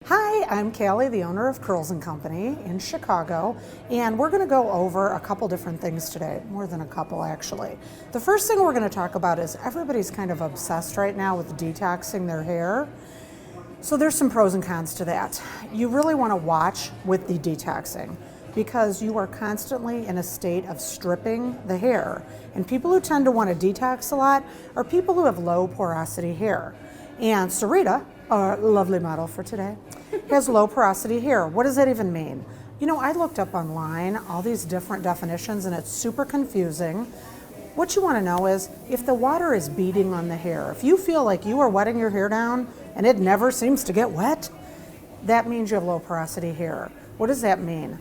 Hi, I'm Callie, the owner of Curls & Company in Chicago, and we're going to go over a couple different things today, more than a couple actually. The first thing we're going to talk about is everybody's kind of obsessed right now with detoxing their hair. So there's some pros and cons to that. You really want to watch with the detoxing because you are constantly in a state of stripping the hair. And people who tend to want to detox a lot are people who have low porosity hair. And Sarita, our lovely model for today, has low porosity hair. What does that even mean? You know, I looked up online all these different definitions and it's super confusing. What you want to know is if the water is beating on the hair, if you feel like you are wetting your hair down and it never seems to get wet, that means you have low porosity hair. What does that mean?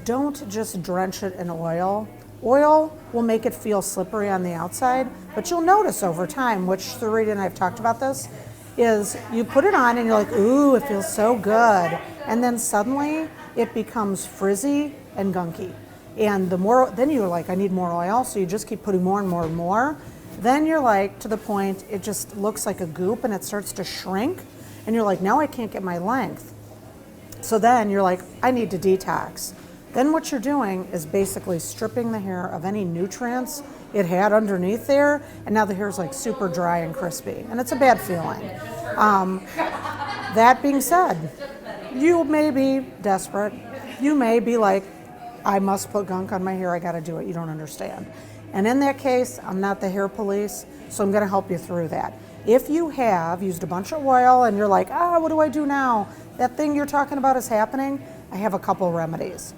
Don't just drench it in oil. Oil will make it feel slippery on the outside, but you'll notice over time, which Sarita and I have talked about this, is you put it on and you're like, ooh, it feels so good. And then suddenly it becomes frizzy and gunky. And then you're like, I need more oil. So you just keep putting more and more and more. Then you're like, to the point, it just looks like a goop and it starts to shrink. And you're like, now I can't get my length. So then you're like, I need to detox. Then what you're doing is basically stripping the hair of any nutrients it had underneath there, and now the hair is like super dry and crispy, and it's a bad feeling. That being said, you may be desperate. You may be like, I must put gunk on my hair, I gotta do it, you don't understand. And in that case, I'm not the hair police, so I'm gonna help you through that. If you have used a bunch of oil and you're like, what do I do now? That thing you're talking about is happening, I have a couple remedies.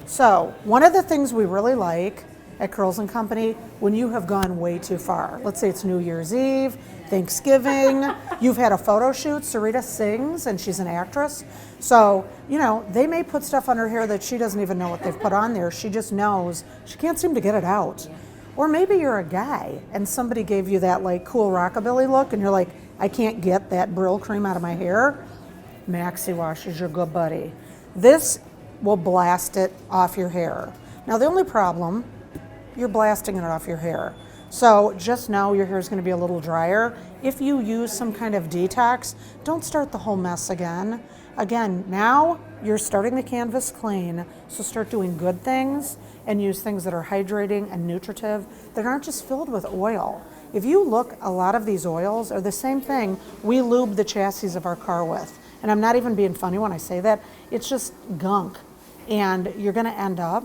So one of the things we really like at Curls & Company, when you have gone way too far, let's say it's New Year's Eve, Thanksgiving, you've had a photo shoot, Sarita sings and she's an actress. So, you know, they may put stuff on her hair that she doesn't even know what they've put on there. She just knows she can't seem to get it out. Or maybe you're a guy and somebody gave you that like cool rockabilly look and you're like, I can't get that Brill cream out of my hair. Maxi Wash is your good buddy. This will blast it off your hair. Now the only problem, you're blasting it off your hair. So just know your hair is going to be a little drier. If you use some kind of detox, don't start the whole mess again. Again, now you're starting the canvas clean, so start doing good things and use things that are hydrating and nutritive that aren't just filled with oil. If you look, a lot of these oils are the same thing we lube the chassis of our car with. And I'm not even being funny when I say that. It's just gunk. And you're going to end up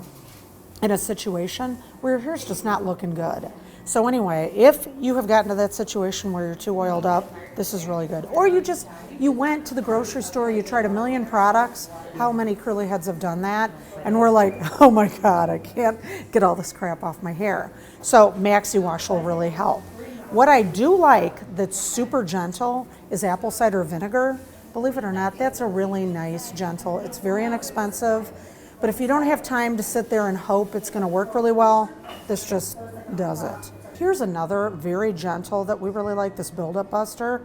in a situation where your hair's just not looking good. So anyway, if you have gotten to that situation where you're too oiled up, this is really good. Or you went to the grocery store, you tried a million products. How many curly heads have done that? And we're like, oh my God, I can't get all this crap off my hair. So Maxi Wash will really help. What I do like that's super gentle is apple cider vinegar. Believe it or not, that's a really nice, gentle, it's very inexpensive. But if you don't have time to sit there and hope it's going to work really well, this just does it. Here's another very gentle that we really like, this buildup buster.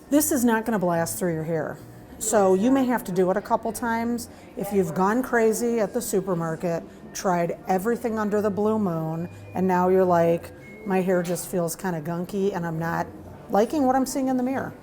This is not going to blast through your hair. So you may have to do it a couple times. If you've gone crazy at the supermarket, tried everything under the blue moon, and now you're like, my hair just feels kind of gunky and I'm not liking what I'm seeing in the mirror.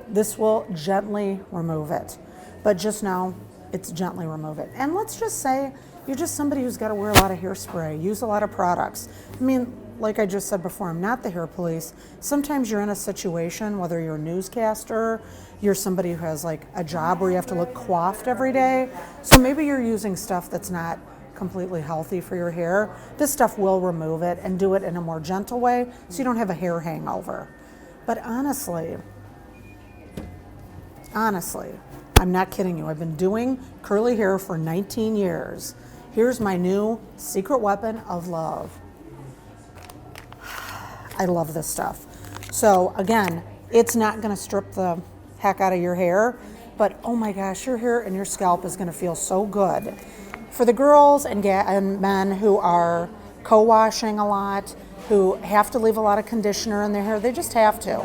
This will gently remove it. But just know, it's gently remove it. And let's just say you're just somebody who's got to wear a lot of hairspray, use a lot of products. I mean, like I just said before, I'm not the hair police. Sometimes you're in a situation, whether you're a newscaster, you're somebody who has like a job where you have to look coiffed every day. So maybe you're using stuff that's not completely healthy for your hair. This stuff will remove it and do it in a more gentle way so you don't have a hair hangover. But honestly, I'm not kidding you. I've been doing curly hair for 19 years. Here's my new secret weapon of love. I love this stuff. So again, it's not going to strip the heck out of your hair, but oh my gosh, your hair and your scalp is going to feel so good. For the girls and men who are co-washing a lot, who have to leave a lot of conditioner in their hair, they just have to.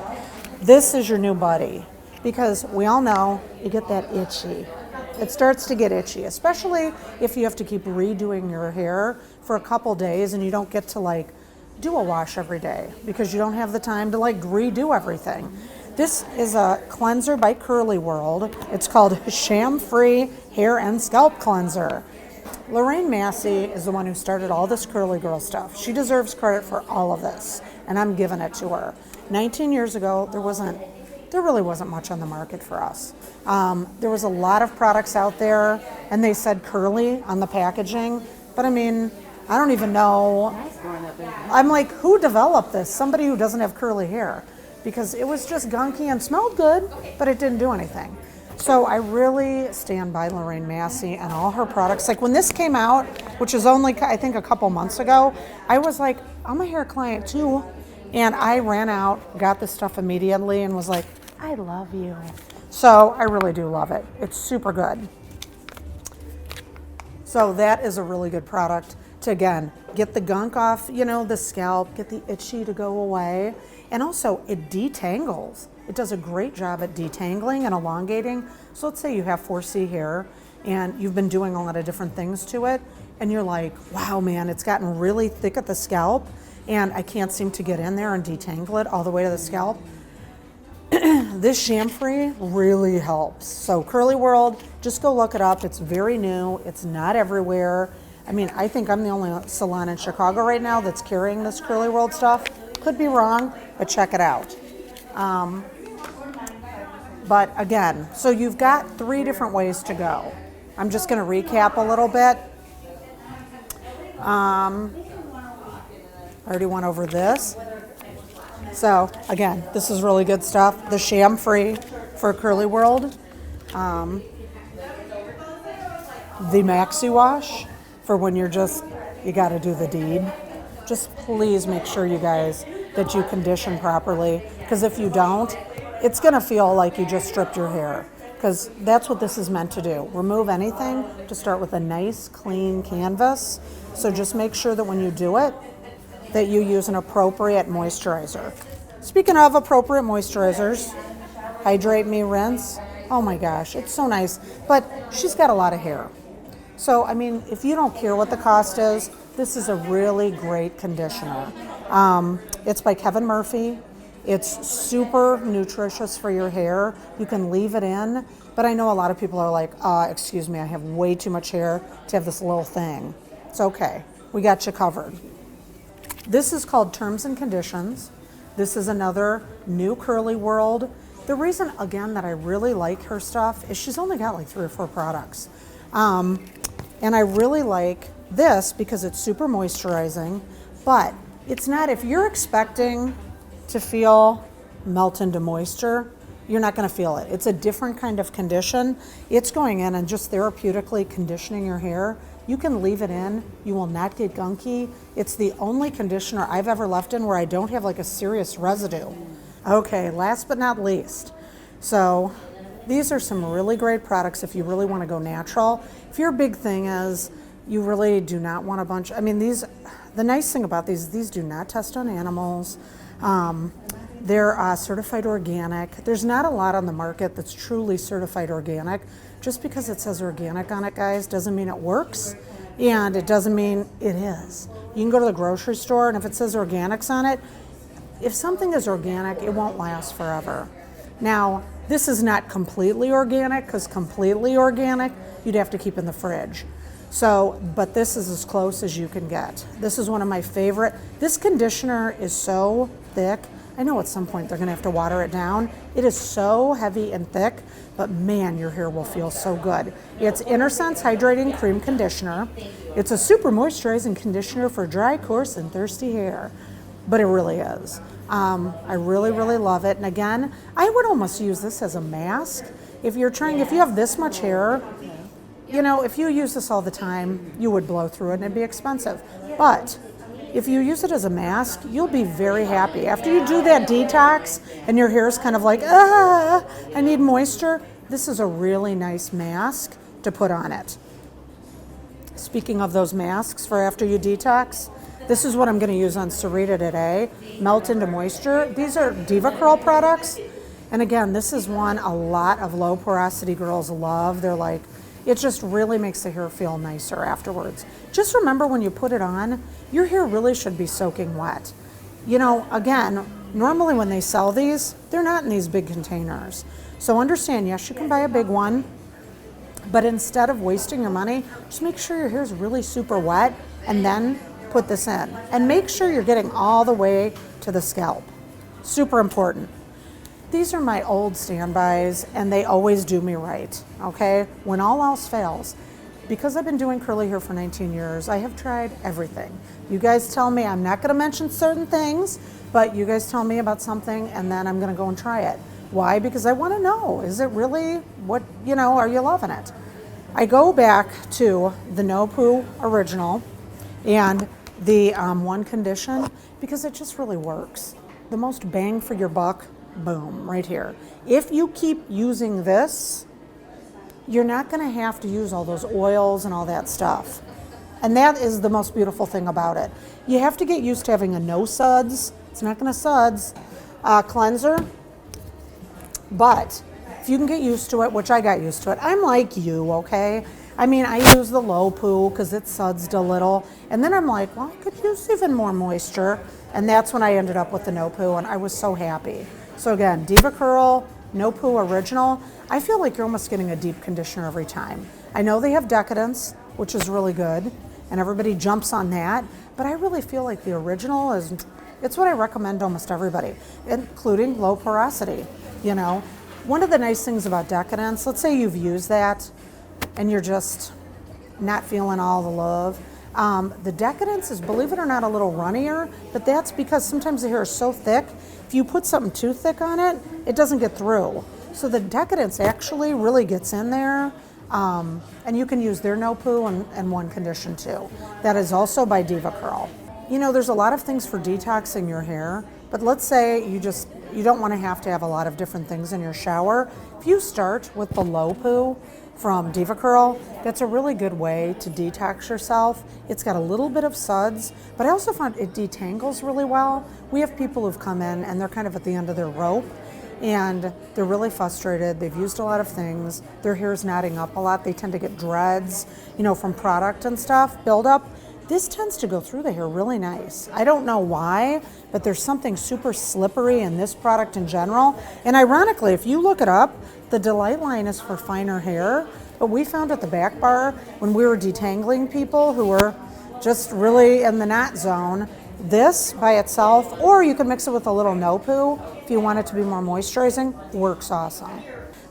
This is your new buddy. Because we all know you get that itchy. It starts to get itchy, especially if you have to keep redoing your hair for a couple days and you don't get to like do a wash every day because you don't have the time to like redo everything. This is a cleanser by Curly World. It's called Sham-Free Hair and Scalp Cleanser. Lorraine Massey is the one who started all this curly girl stuff. She deserves credit for all of this, and I'm giving it to her. 19 years ago, there really wasn't much on the market for us. There was a lot of products out there, and they said curly on the packaging, but I mean, I don't even know. I'm like, who developed this? Somebody who doesn't have curly hair. Because it was just gunky and smelled good, but it didn't do anything. So I really stand by Lorraine Massey and all her products. Like when this came out, which is only, I think, a couple months ago, I was like, I'm a hair client too. And I ran out, got this stuff immediately, and was like, I love you. So I really do love it. It's super good. So that is a really good product to, again, get the gunk off, the scalp, get the itchy to go away. And also, it detangles. It does a great job at detangling and elongating. So let's say you have 4C hair and you've been doing a lot of different things to it, and you're like, wow, man, it's gotten really thick at the scalp, and I can't seem to get in there and detangle it all the way to the scalp. This Sham-Free really helps. So Curly World, just go look it up. It's very new. It's not everywhere. I mean, I think I'm the only salon in Chicago right now that's carrying this Curly World stuff. Could be wrong, but check it out. But again, so you've got 3 different ways to go. I'm just going to recap a little bit. I already went over this. So again, this is really good stuff. The Sham-Free for Curly World. The Maxi Wash for when you got to do the deed. Just please make sure, you guys, that you condition properly, because if you don't, it's going to feel like you just stripped your hair, because that's what this is meant to do. Remove anything to start with a nice, clean canvas. So just make sure that when you do it, that you use an appropriate moisturizer. Speaking of appropriate moisturizers, Hydrate Me Rinse. Oh my gosh, it's so nice. But she's got a lot of hair. So, I mean, if you don't care what the cost is, this is a really great conditioner. It's by Kevin Murphy. It's super nutritious for your hair. You can leave it in, but I know a lot of people are like, excuse me, I have way too much hair to have this little thing. It's okay. We got you covered. This is called Terms and Conditions. This is another new Curly World. The reason, again, that I really like her stuff is she's only got like 3 or 4 products. And I really like this because it's super moisturizing, but it's not, if you're expecting to feel melt into moisture, you're not going to feel it. It's a different kind of condition. It's going in and just therapeutically conditioning your hair. You can leave it in. You will not get gunky. It's the only conditioner I've ever left in where I don't have like a serious residue. Okay, last but not least. So these are some really great products if you really want to go natural. If your big thing is you really do not want a bunch, I mean, these, the nice thing about these do not test on animals. They're certified organic. There's not a lot on the market that's truly certified organic. Just because it says organic on it, guys, doesn't mean it works, and it doesn't mean it is. You can go to the grocery store, and if it says organics on it, if something is organic, it won't last forever. Now, this is not completely organic, because completely organic, you'd have to keep in the fridge. So, but this is as close as you can get. This is one of my favorite. This conditioner is so thick. I know at some point they're gonna have to water it down. It is so heavy and thick, but man, your hair will feel so good. It's Intersense Hydrating Cream Conditioner. It's a super moisturizing conditioner for dry, coarse, and thirsty hair. But it really is. I really, really love it. And again, I would almost use this as a mask. If you have this much hair, you know, if you use this all the time, you would blow through it and it'd be expensive. But if you use it as a mask, you'll be very happy. After you do that detox and your hair is kind of like, I need moisture, this is a really nice mask to put on it. Speaking of those masks for after you detox, this is what I'm going to use on Sarita today. Melt into Moisture. These are Diva Curl products. And again, this is one a lot of low porosity girls love. They're like, it just really makes the hair feel nicer afterwards. Just remember when you put it on, your hair really should be soaking wet. You know, again, Normally when they sell these, they're not in these big containers. So understand, yes, you can buy a big one, but instead of wasting your money, just make sure your hair is really super wet and then put this in. And make sure you're getting all the way to the scalp. Super important. These are my old standbys and they always do me right, okay? When all else fails, because I've been doing curly hair for 19 years, I have tried everything. You guys tell me, I'm not gonna mention certain things, but you guys tell me about something and then I'm gonna go and try it. Why? Because I wanna know, is it really what, are you loving it? I go back to the No Poo original and the One Condition because it just really works. The most bang for your buck, boom, right here. If you keep using this, you're not gonna have to use all those oils and all that stuff. And that is the most beautiful thing about it. You have to get used to having a no suds, it's not gonna suds, cleanser, but if you can get used to it, which I got used to it, I'm like you, okay? I mean, I use the low poo because it sudsed a little, and then I'm like, well, I could use even more moisture, and that's when I ended up with the No Poo, and I was so happy. So again, Diva Curl, No Poo Original, I feel like you're almost getting a deep conditioner every time. I know they have Decadence, which is really good, and everybody jumps on that, but I really feel like the original it's what I recommend to almost everybody, including low porosity, One of the nice things about Decadence, let's say you've used that and you're just not feeling all the love. The Decadence is, believe it or not, a little runnier, but that's because sometimes the hair is so thick, if you put something too thick on it, it doesn't get through. So the Decadence actually really gets in there, and you can use their No Poo and One Condition too. That is also by Diva Curl. There's a lot of things for detoxing your hair, but let's say you don't want to have a lot of different things in your shower. If you start with the Low Poo from Diva Curl, that's a really good way to detox yourself. It's got a little bit of suds, but I also found it detangles really well. We have people who've come in and they're kind of at the end of their rope and they're really frustrated. They've used a lot of things. Their hair is knotting up a lot. They tend to get dreads, from product and stuff, buildup. This tends to go through the hair really nice. I don't know why, but there's something super slippery in this product in general. And ironically, if you look it up, the Delight line is for finer hair, but we found at the back bar when we were detangling people who were just really in the knot zone, this by itself, or you can mix it with a little No Poo if you want it to be more moisturizing, works awesome.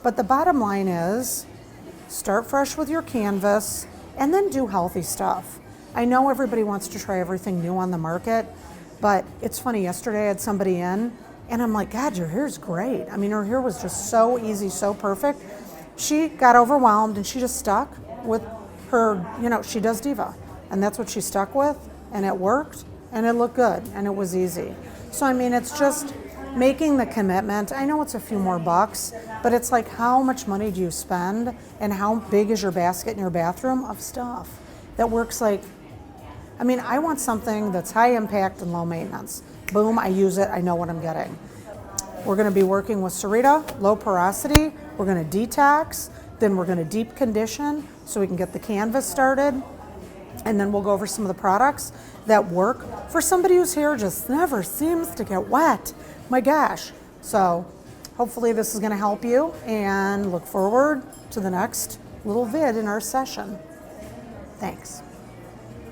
But the bottom line is, start fresh with your canvas and then do healthy stuff. I know everybody wants to try everything new on the market, but it's funny, yesterday I had somebody in and I'm like, God, your hair's great. I mean, her hair was just so easy, so perfect. She got overwhelmed and she just stuck with her, she does Diva, and that's what she stuck with, and it worked and it looked good and it was easy. So I mean, it's just making the commitment. I know it's a few more bucks, but it's like, how much money do you spend and how big is your basket in your bathroom of stuff that works? I want something that's high impact and low maintenance. Boom, I use it, I know what I'm getting. We're gonna be working with Sarita, low porosity, we're gonna detox, then we're gonna deep condition so we can get the canvas started, and then we'll go over some of the products that work for somebody whose hair just never seems to get wet. My gosh. So hopefully this is gonna help you, and look forward to the next little vid in our session. Thanks.